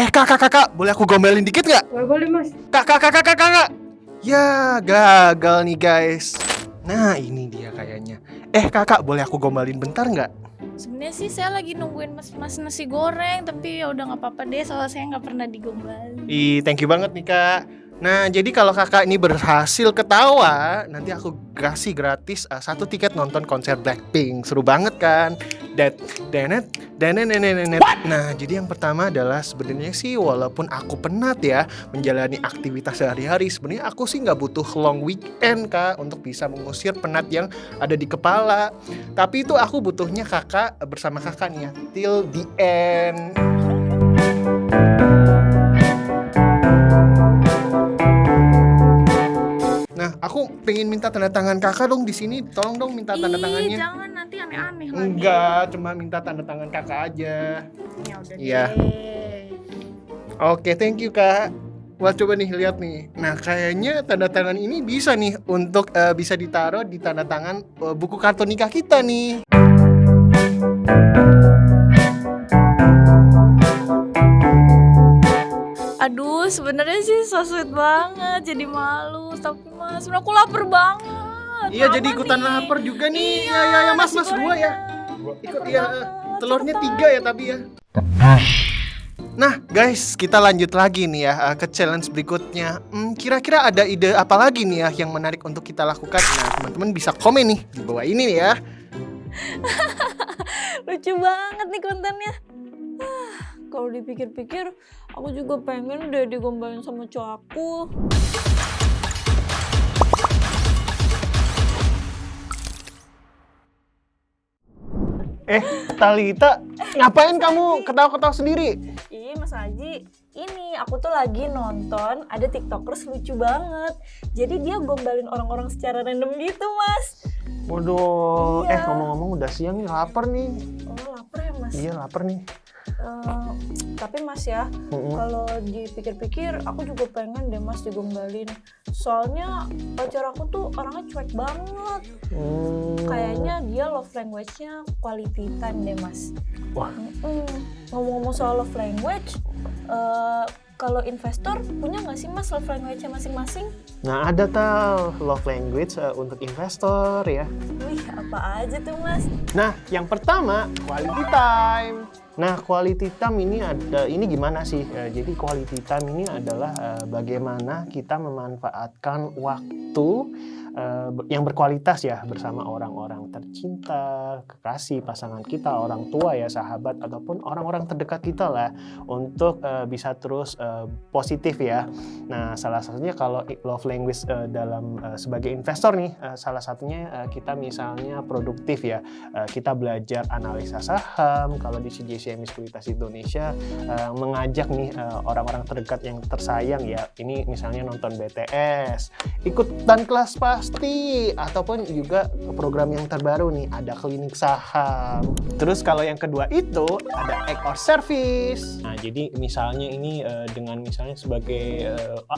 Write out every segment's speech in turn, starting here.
Kakak, boleh aku gomelin dikit nggak? Boleh mas. Kakak. Ya, gagal nih guys. Nah, ini dia kayaknya. Kakak, boleh aku gombalin bentar nggak? Sebenarnya sih saya lagi nungguin mas nasi goreng, tapi ya udah nggak apa-apa deh, soalnya saya nggak pernah digombalin. Thank you banget nih kak. Nah, jadi kalau kakak ini berhasil ketawa, nanti aku kasih gratis 1 tiket nonton konser Blackpink. Seru banget kan? Denet. Nah, jadi yang pertama adalah sebenarnya sih walaupun aku penat ya menjalani aktivitas sehari-hari, sebenarnya aku sih nggak butuh long weekend kak untuk bisa mengusir penat yang ada di kepala. Tapi itu aku butuhnya kakak bersama kakak nih ya, till the end. Nah, aku pengen minta tanda tangan kakak dong di sini. Tolong dong minta tanda tangannya. Jangan nanti aneh-aneh lagi. Enggak, cuma minta tanda tangan kakak aja. Ya udah Iya. deh. Oke, thank you kak. Wah, coba nih lihat nih. Nah, kayaknya tanda tangan ini bisa nih untuk bisa ditaruh di tanda tangan buku kartu nikah kita nih. Aduh, sebenarnya sih so sweet banget, jadi malu. Tapi mas, sebenarnya aku lapar banget. Iya, Lama jadi ikutan nih. lapar juga nih. Iya, Ya, mas, nasi dua ya. gorengnya. Ikut Lapar ya. banget. Telurnya Cepetan. 3 ya tapi ya. Nah guys, kita lanjut lagi nih ya ke challenge berikutnya. Kira-kira ada ide apa lagi nih ya yang menarik untuk kita lakukan? Nah, teman-teman bisa komen nih di bawah ini nih ya. Lucu banget nih kontennya. Kalau dipikir-pikir, aku juga pengen deh digombalin sama cowok aku. Talita, ngapain kamu ketawa-ketawa sendiri? Ih, Mas Haji, ini aku tuh lagi nonton ada tiktokers lucu banget. Jadi dia gombalin orang-orang secara random gitu, Mas. Waduh, Iya. ngomong-ngomong udah siang nih, lapar nih. Oh, lapar ya, Mas? Iya, lapar nih. Tapi Mas ya, kalau dipikir-pikir aku juga pengen deh Mas digombalin. Soalnya pacar aku tuh orangnya cuek banget. Kayaknya dia love language-nya quality time deh Mas. Wah. Ngomong-ngomong soal love language, kalau investor punya nggak sih Mas love language-nya masing-masing? Nah, ada love language untuk investor ya. Wih, apa aja tuh Mas? Nah, yang pertama quality time. Nah, quality time ini gimana sih? Jadi quality time ini adalah bagaimana kita memanfaatkan waktu yang berkualitas ya bersama orang-orang tercinta, kekasih, pasangan kita, orang tua ya, sahabat ataupun orang-orang terdekat kita lah untuk bisa terus positif ya. Nah, salah satunya kalau love language dalam sebagai investor nih, salah satunya kita misalnya produktif ya. Kita belajar analisa saham. Kalau di CGCMI Sekuritas Indonesia mengajak nih orang-orang terdekat yang tersayang ya. Ini misalnya nonton BTS, ikutan kelas pasti, ataupun juga program yang terbaru nih ada klinik saham. Terus kalau yang kedua itu ada act of service. Nah, jadi misalnya ini dengan misalnya sebagai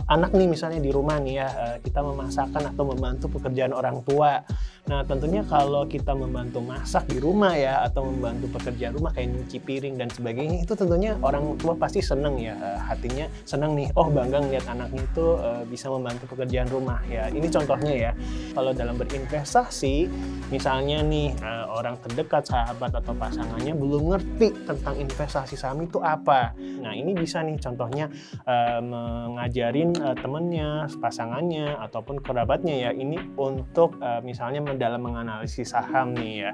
anak nih misalnya di rumah nih ya, kita memasakkan atau membantu pekerjaan orang tua. Nah, tentunya kalau kita membantu masak di rumah ya, atau membantu pekerjaan rumah kayak nyuci piring dan sebagainya, itu tentunya orang tua pasti seneng ya, hatinya seneng nih, oh bangga ngeliat anaknya itu bisa membantu pekerjaan rumah ya. Ini contohnya ya. Kalau dalam berinvestasi, misalnya nih orang terdekat, sahabat atau pasangannya belum ngerti tentang investasi saham itu apa. Nah, ini bisa nih contohnya mengajarin temennya, pasangannya ataupun kerabatnya ya, ini untuk misalnya dalam menganalisis saham nih ya.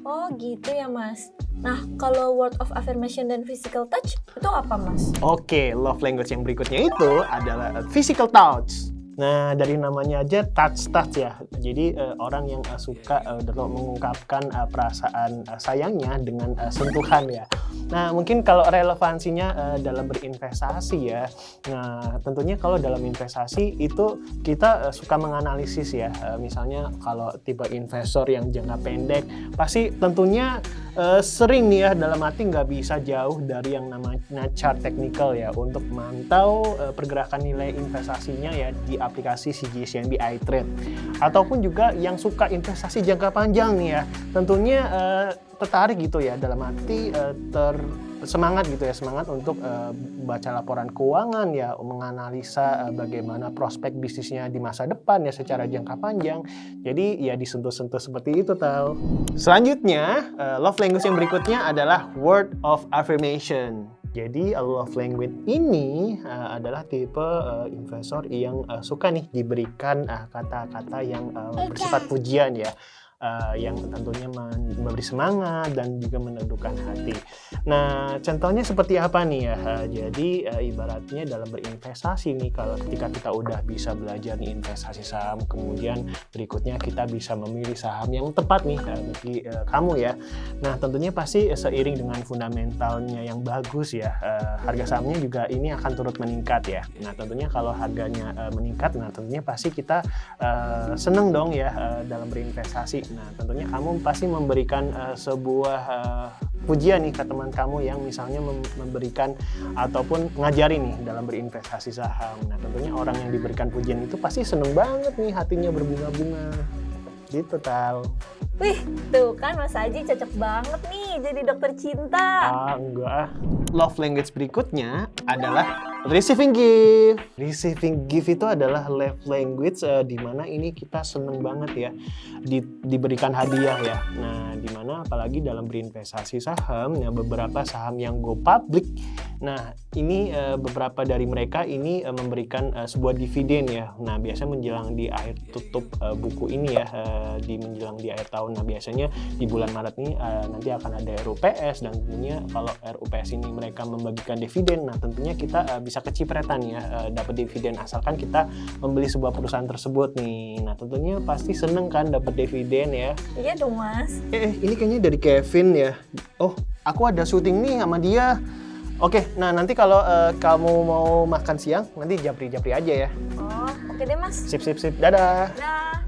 Oh gitu ya Mas. Nah, kalau word of affirmation dan physical touch itu apa Mas? Oke, love language yang berikutnya itu adalah physical touch. Nah, dari namanya aja touch ya. Jadi orang yang suka mengungkapkan perasaan sayangnya dengan sentuhan ya. Nah, mungkin kalau relevansinya dalam berinvestasi ya. Nah, tentunya kalau dalam investasi itu kita suka menganalisis ya. Misalnya kalau tipe investor yang jangka pendek, pasti tentunya sering nih ya, dalam arti nggak bisa jauh dari yang namanya chart technical ya, untuk memantau pergerakan nilai investasinya ya di aplikasi CGCMB iTrade. Ataupun juga yang suka investasi jangka panjang nih ya, tentunya tertarik gitu ya, dalam arti semangat gitu ya, semangat untuk baca laporan keuangan ya, menganalisa bagaimana prospek bisnisnya di masa depan ya secara jangka panjang. Jadi ya disentuh-sentuh seperti itu tahu. Selanjutnya, love language yang berikutnya adalah word of affirmation. Jadi love language ini adalah tipe investor yang suka nih diberikan kata-kata yang bersifat pujian ya. Yang tentunya memberi semangat dan juga meneduhkan hati. Nah, contohnya seperti apa nih ya? Jadi ibaratnya dalam berinvestasi nih, kalau ketika kita udah bisa belajar nih investasi saham, kemudian berikutnya kita bisa memilih saham yang tepat nih bagi kamu ya. Nah, tentunya pasti seiring dengan fundamentalnya yang bagus ya, harga sahamnya juga ini akan turut meningkat ya. Nah, tentunya kalau harganya meningkat, nah tentunya pasti kita seneng dong ya dalam berinvestasi. Nah, tentunya kamu pasti memberikan sebuah pujian nih ke teman kamu yang misalnya memberikan ataupun ngajarin nih dalam berinvestasi saham. Nah, tentunya orang yang diberikan pujian itu pasti seneng banget nih, hatinya berbunga-bunga. Gitu, Tal. Wih, tuh kan Mas Aji cocok banget nih jadi dokter cinta. Enggak. Love language berikutnya adalah receiving gift. Receiving gift itu adalah love language di mana ini kita seneng banget ya diberikan hadiah ya. Nah, di mana apalagi dalam berinvestasi saham, ya beberapa saham yang go public. Nah, ini beberapa dari mereka ini memberikan sebuah dividen ya. Nah, biasanya menjelang di akhir tutup buku ini ya, menjelang di akhir tahun. Nah, biasanya di bulan Maret ini nanti akan ada RUPS, dan tentunya kalau RUPS ini mereka membagikan dividen, nah tentunya kita bisa kecipretan ya dapat dividen asalkan kita membeli sebuah perusahaan tersebut nih. Nah, tentunya pasti seneng kan dapat dividen ya. Iya dong, Mas. Ini kayaknya dari Kevin ya. Oh, aku ada syuting nih sama dia. Oke, nah nanti kalau kamu mau makan siang, nanti japri-japri aja ya. Oh, oke deh, Mas. Sip. Dadah. Nah,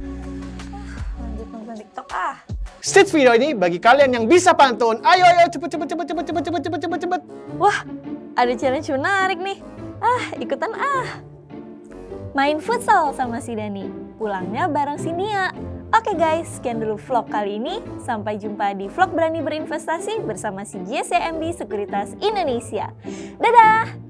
lanjut nonton TikTok ah. Stitch video ini bagi kalian yang bisa pantun. Ayo, cepet. Wah, ada challenge menarik nih. Ikutan ah. Main futsal sama si Dani. Pulangnya bareng si Nia. Oke guys, sekian dulu vlog kali ini. Sampai jumpa di vlog Berani Berinvestasi bersama si JCMB Sekuritas Indonesia. Dadah!